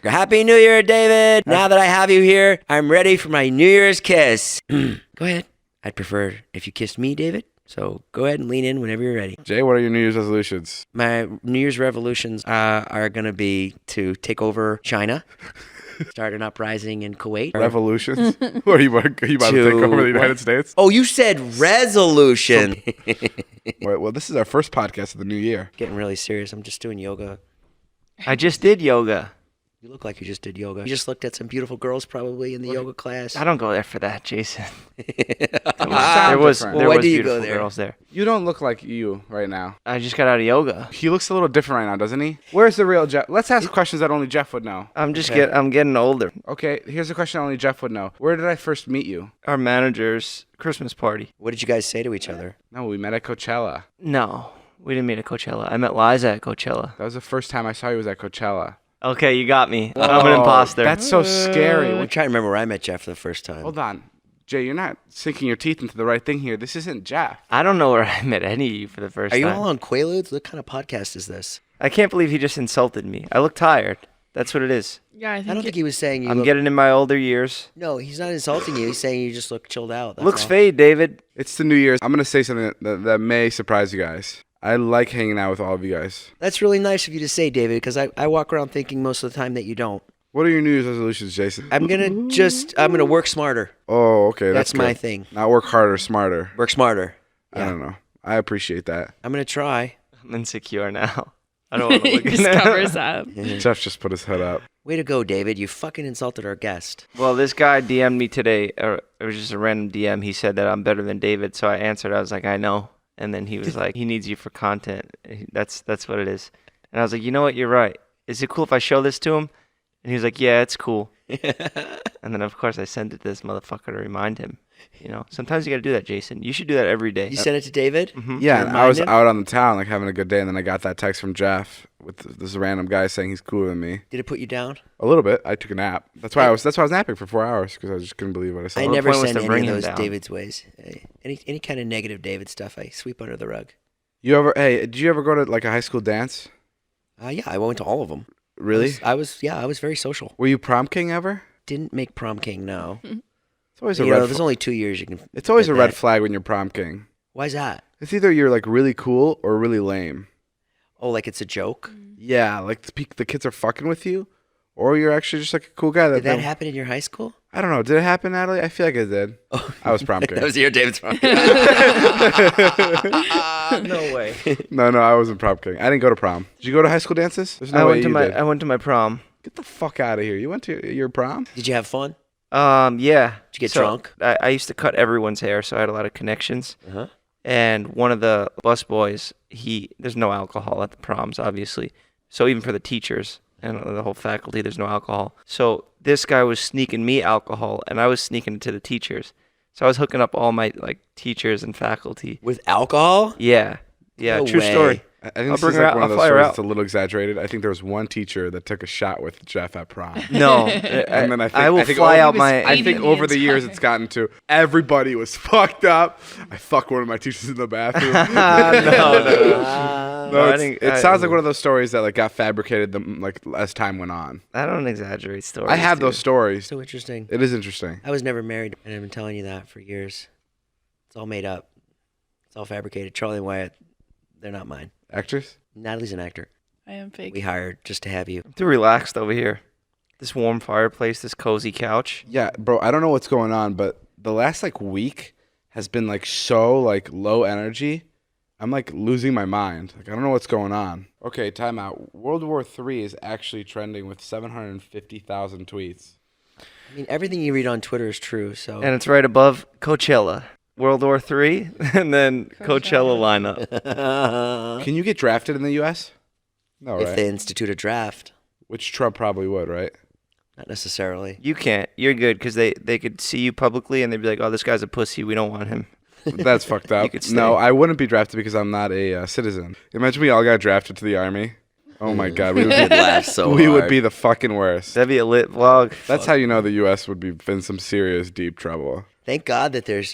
Happy New Year, David. Now that I have you here, I'm ready for my New Year's kiss. Go ahead. I'd prefer if you kissed me, David. So go ahead and lean in whenever you're ready. Jay, what are your New Year's resolutions? My New Year's revolutions are going to be to take over China, start an uprising in Kuwait. Revolutions? What are you about to take over the United States? Oh, you said resolution. Well, this is our first podcast of the new year. Getting really serious. I'm just doing yoga. I just did yoga. You look like you just did yoga. You just looked at some beautiful girls probably in the yoga class. I don't go there for that, Jason. There was why do you beautiful go there? girls there. You don't look like you right now. I just got out of yoga. He looks a little different right now, doesn't he? Where's the real Jeff? Let's ask questions that only Jeff would know. I'm getting older. Okay, here's a question only Jeff would know. Where did I first meet you? Our manager's Christmas party. What did you guys say to each other? No, we met at Coachella. No, we didn't meet at Coachella. I met Liza at Coachella. That was the first time I saw you was at Coachella. Okay, you got me. I'm an imposter. That's so scary. I'm trying to remember where I met Jeff for the first time. Hold on. Jay, you're not sinking your teeth into the right thing here. This isn't Jeff. I don't know where I met any of you for the first Are time. you all on Quaaludes? What kind of podcast is this? I can't believe he just insulted me. I look tired. That's what it is. Yeah, I don't think he was saying you I'm look... getting in my older years. No, he's not insulting you. He's saying you just look chilled out. That's Looks all. fade, David. It's the New Year's. I'm going to say something that may surprise you guys. I like hanging out with all of you guys. That's really nice of you to say, David, because I walk around thinking most of the time that you don't. What are your New Year's resolutions, Jason? I'm going to work smarter. Oh, okay. That's my good. thing. Not work harder, smarter. Work smarter. I don't know. I appreciate that. I'm going to try. I'm insecure now. I don't want to look He just covers up. Jeff just put his head up. Way to go, David. You fucking insulted our guest. Well, this guy DM'd me today. It was just a random DM. He said that I'm better than David, so I answered. I was like, I know. And then he was like, he needs you for content. That's what it is. And I was like, you know what? You're right. Is it cool if I show this to him? And he was like, yeah, it's cool. And then, of course, I sent it to this motherfucker to remind him. You know, sometimes you got to do that, Jason. You should do that every day. You sent it to David? Mm-hmm. Yeah, To and I was remind him? out on the town, like having a good day, and then I got that text from Jeff with this random guy saying he's cooler than me. Did it put you down? A little bit. I took a nap. That's why I was napping for 4 hours because I just couldn't believe what I saw. I the never point was send to bring any of him those down. David's ways. Any kind of negative David stuff, I sweep under the rug. Did you ever go to like a high school dance? Yeah, I went to all of them. Really? I was very social. Were you prom king ever? Didn't make prom king, no. It's always a You red know, there's only 2 years you can. It's always get a red that. flag when you're prom king. Why's that? It's either you're like really cool or really lame. Oh, like it's a joke? Yeah, like the kids are fucking with you, or you're actually just like a cool guy. Did that happen in your high school? I don't know. Did it happen, Natalie? I feel like it did. Oh, I was prom king. that was your David's prom. No way. No, I wasn't prom king. I didn't go to prom. Did you go to high school dances? There's no I way went to you my did. I went to my prom. Get the fuck out of here. You went to your prom? Did you have fun? Yeah. Did you get So, drunk? I used to cut everyone's hair, so I had a lot of connections. Uh-huh. And one of the bus boys, there's no alcohol at the proms, obviously. So even for the teachers and the whole faculty, there's no alcohol. So this guy was sneaking me alcohol, and I was sneaking it to the teachers. So I was hooking up all my teachers and faculty. With alcohol? Yeah, No true way. story. I think I'll this bring is her like out. one of I'll those fly her stories out. that's a little exaggerated. I think there was one teacher that took a shot with Jeff at prom. No, And then I will fly out my. I think the over the years entire- it's gotten to everybody was fucked up. I fucked one of my teachers in the bathroom. No, I It didn't- sounds like one of those stories that like got fabricated as time went on. I don't exaggerate stories. I have dude. those stories. So interesting. It is interesting. I was never married, and I've been telling you that for years. It's all made up. It's all fabricated. Charlie and Wyatt, they're not mine. Actress? Natalie's an actor. I am fake. We hired just to have you. I'm too relaxed over here. This warm fireplace, this cozy couch. Yeah, bro. I don't know what's going on, but the last like week has been like so like low energy. I'm like losing my mind. Like I don't know what's going on. Okay, time out. World War III is actually trending with 750,000 tweets. I mean, everything you read on Twitter is true, so... And it's right above Coachella. World War III, and then Coachella lineup. Can you get drafted in the U.S.? No, if right? they institute a draft, Which Trump probably would, right? not necessarily. You can't. You're good because they could see you publicly and they'd be like, oh, this guy's a pussy. We don't want him. That's fucked up. You could stay. No, I wouldn't be drafted because I'm not a citizen. Imagine we all got drafted to the army. Oh my God, we would You'd be, laugh so we would hard. be the fucking worst. That'd be a lit vlog. That's how you know the U.S. would be in some serious deep trouble. Thank God that there's,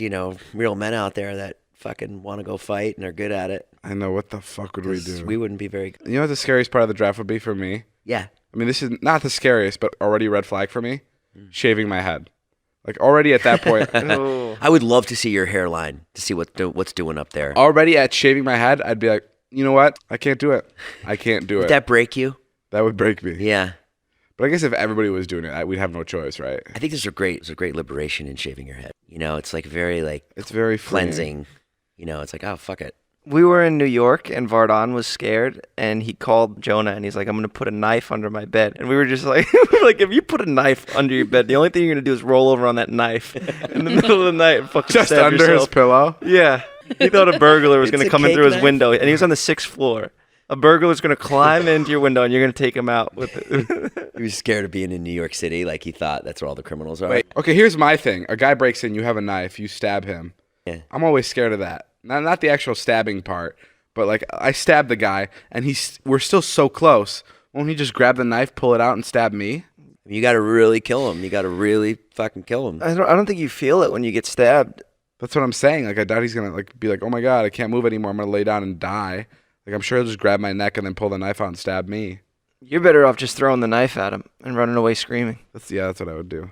real men out there that fucking want to go fight and are good at it. I know, what the fuck would we 'Cause do? we wouldn't be very good. You know what the scariest part of the draft would be for me? Yeah. I mean, this is not the scariest, but already red flag for me. Shaving my head. Like already at that point. I would love to see your hairline to see what's doing up there. Already at shaving my head, I'd be like, you know what? I can't do it. I can't do it. Would that break you? That would break me. Yeah. But I guess if everybody was doing it, we'd have no choice, right? I think there's a great liberation in shaving your head. You know, it's like very like It's very freeing. cleansing. You know, it's like, oh, fuck it. We were in New York, and Vardon was scared, and he called Jonah, and he's like, I'm going to put a knife under my bed. And we were just like, like, if you put a knife under your bed, the only thing you're going to do is roll over on that knife in the middle of the night and fucking Just stab under yourself. his pillow? Yeah. He thought a burglar was It's going to a come in cake through his knife. window, and he was on the 6th floor. A burglar's going to climb into your window, and you're going to take him out with it. He was scared of being in New York City. Like he thought that's where all the criminals are. Wait. Okay, here's my thing. A guy breaks in, you have a knife, you stab him. Yeah. I'm always scared of that. Not the actual stabbing part, but like I stab the guy, and we're still so close. Won't he just grab the knife, pull it out, and stab me? You got to really kill him. You got to really fucking kill him. I don't think you feel it when you get stabbed. That's what I'm saying. Like I doubt he's gonna like be like, oh my god, I can't move anymore. I'm gonna lay down and die. Like I'm sure he'll just grab my neck and then pull the knife out and stab me. You're better off just throwing the knife at him and running away screaming. That's what I would do.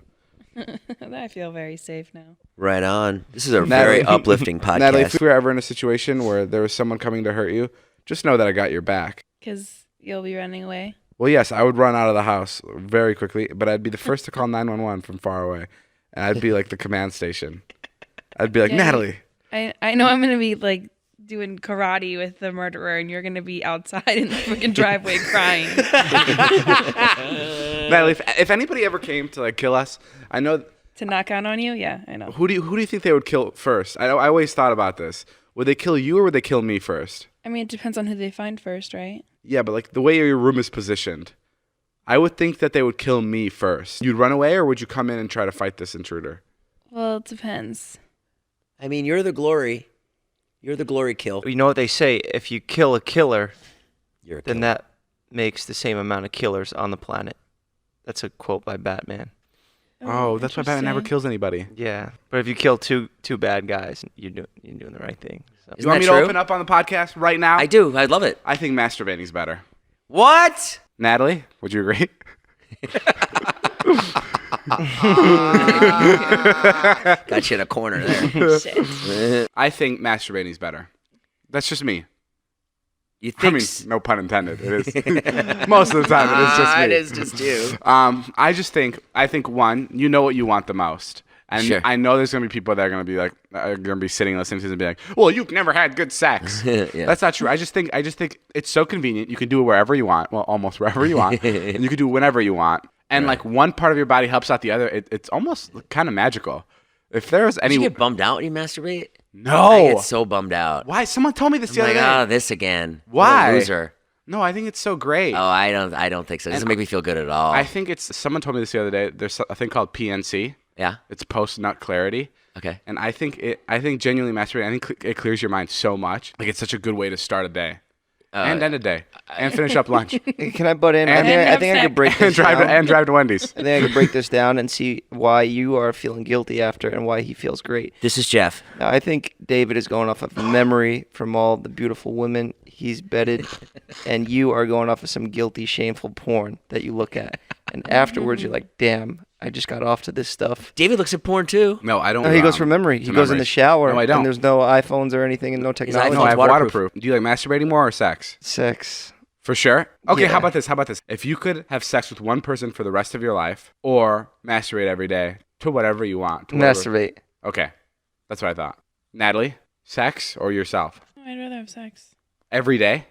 I feel very safe now. Right on. This is a Natalie- very uplifting podcast. Natalie, if we were ever in a situation where there was someone coming to hurt you, just know that I got your back. Because you'll be running away. Well, yes, I would run out of the house very quickly, but I'd be the first to call 911 from far away, and I'd be like the command station. I'd be like, Yeah. Natalie. I know I'm going to be like doing karate with the murderer and you're going to be outside in the freaking driveway crying. Natalie, if anybody ever came to like kill us, I know. To knock out on you? Yeah, I know. Who do you think they would kill first? I always thought about this. Would they kill you or would they kill me first? I mean, it depends on who they find first, right? Yeah, but like the way your room is positioned, I would think that they would kill me first. You'd run away, or would you come in and try to fight this intruder? Well, it depends. I mean, you're the glory. You're the glory kill. You know what they say? If you kill a killer, You're a then killer. that makes the same amount of killers on the planet. That's a quote by Batman. Oh, that's why Batman never interesting. kills anybody. Yeah, but if you kill two bad guys, you're doing the right thing. So. Isn't You want me that to true? open up on the podcast right now? I do. I love it. I think masturbating's better. What? Natalie, would you agree? Got you in a corner there. Shit. I think masturbating's better. That's just me. You I think? mean, no pun intended. It is. Most of the time, it is just me. It is just you. I think one, you know what you want the most. And Sure. I know there's going to be people that are going to be like, are going to be sitting listening to this and be like, well, you've never had good sex. Yeah. That's not true. I just think it's so convenient. You can do it wherever you want. Well, almost wherever you want. And you can do it whenever you want. And like one part of your body helps out the other. It's almost kind of magical. If there was any. You get bummed out when you masturbate? I No. get so bummed out. Why? Someone told me this I'm the other like, day. oh, this again. Why? What a loser. No, I think it's so great. Oh, I don't think so. It doesn't make me feel good at all. I think it's. Someone told me this the other day. There's a thing called PNC. Yeah. It's post nut clarity. Okay. And I think genuinely masturbating, I think it clears your mind so much. Like it's such a good way to start a day. And end a day. And finish up lunch. Can I butt in? And- I think I could break and this drive down. and drive to Wendy's. I think I could break this down and see why you are feeling guilty after and why he feels great. This is Jeff. Now, I think David is going off of memory from all the beautiful women he's bedded, and you are going off of some guilty, shameful porn that you look at. And afterwards, you're like, damn, I just got off to this stuff. David looks at porn too. No, I don't. No, he goes from memory. He to goes in the memories. shower, No, I don't. and there's no iPhones or anything and no technology. No, I have waterproof. waterproof. Do you like masturbating more or sex? Sex. For sure. Okay, Yeah. how about this? If you could have sex with one person for the rest of your life, or masturbate every day to whatever you want. to whatever- Masturbate. Okay, that's what I thought. Natalie, sex or yourself? I'd rather have sex. Every day?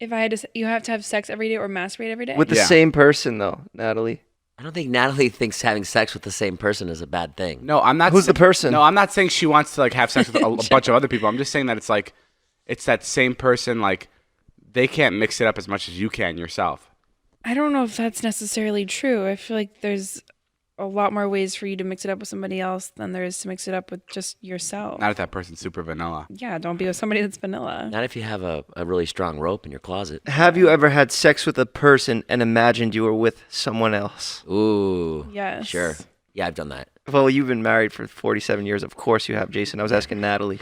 If I had to, you have to have sex every day or masturbate every day? With the Yeah. same person, though, Natalie. I don't think Natalie thinks having sex with the same person is a bad thing. No, I'm not. Who's the person? No, I'm not saying she wants to like have sex with a bunch of other people. I'm just saying that it's that same person. Like they can't mix it up as much as you can yourself. I don't know if that's necessarily true. I feel like there's a lot more ways for you to mix it up with somebody else than there is to mix it up with just yourself. Not if that person's super vanilla. Yeah, don't be with somebody that's vanilla. Not if you have a really strong rope in your closet. Have you ever had sex with a person and imagined you were with someone else? Ooh. Yes. Sure. Yeah, I've done that. Well, you've been married for 47 years. Of course you have, Jason. I was asking Natalie.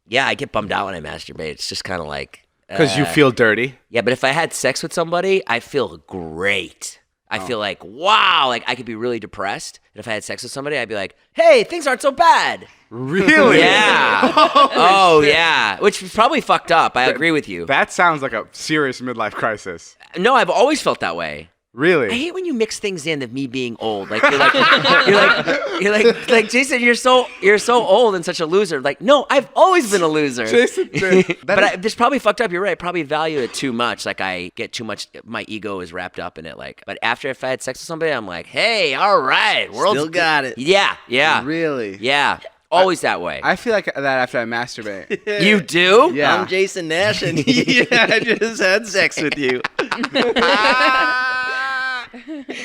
Yeah, I get bummed out when I masturbate. It's just kind of like, Because you feel dirty. Yeah, but if I had sex with somebody, I feel great. I feel like, wow, like I could be really depressed. And if I had sex with somebody, I'd be like, hey, things aren't so bad. Really? Yeah. Oh, yeah. Which is probably fucked up. I agree with you. That sounds like a serious midlife crisis. No, I've always felt that way. Really? I hate when you mix things in of me being old. Like you're like Jason, you're so old and such a loser. Like, no, I've always been a loser. Jason, This probably fucked up. You're right. I probably value it too much. Like I get too much. My ego is wrapped up in it. Like, but after if I had sex with somebody, I'm like, hey, all right, world's Still got it. Yeah, yeah, Really? yeah. Always that way. I feel like that after I masturbate. You do? Yeah. I'm Jason Nash, and I just had sex with you.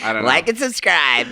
I don't know. Like and subscribe.